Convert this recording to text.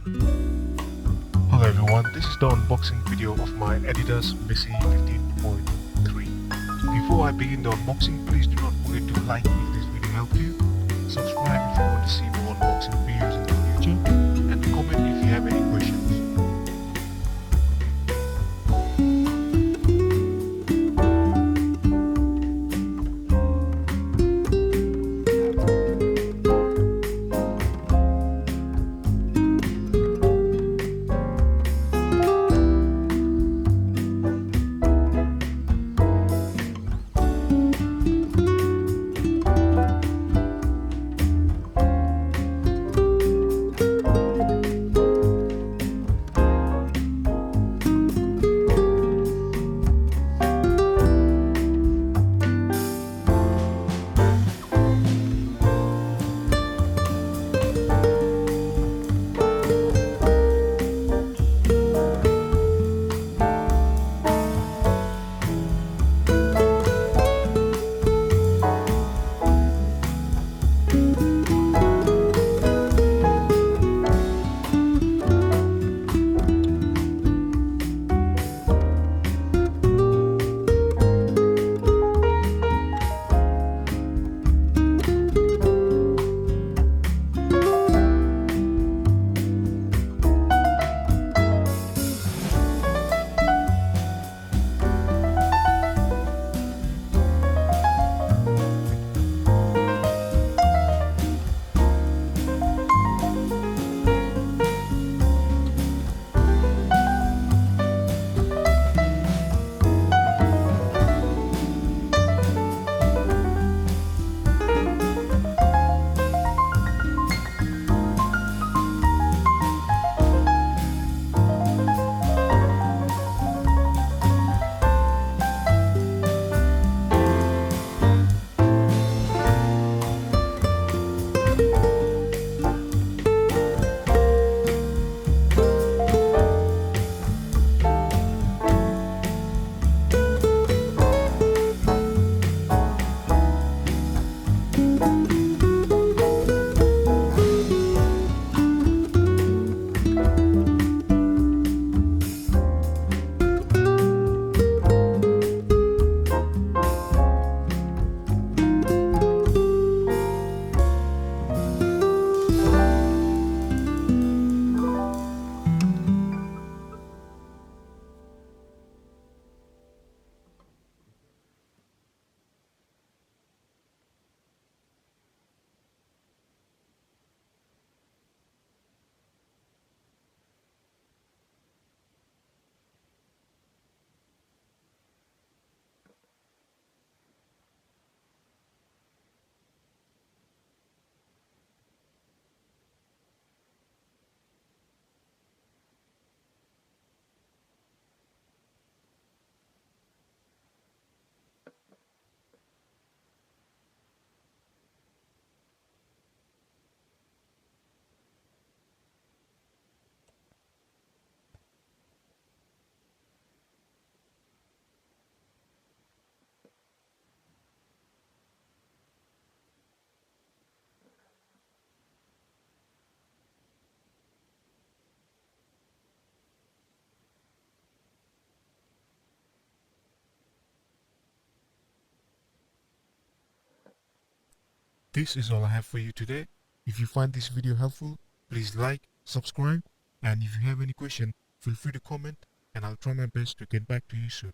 Hello everyone, this is the unboxing video of my Adidas Messi 15.3. Before I begin the unboxing, please do not forget to like if this video helped you, subscribe if you want to see more unboxing videos in the future, and comment if you have any questions. This is all I have for you today. If you find this video helpful, please like, subscribe, and if you have any question, feel free to comment and I'll try my best to get back to you soon.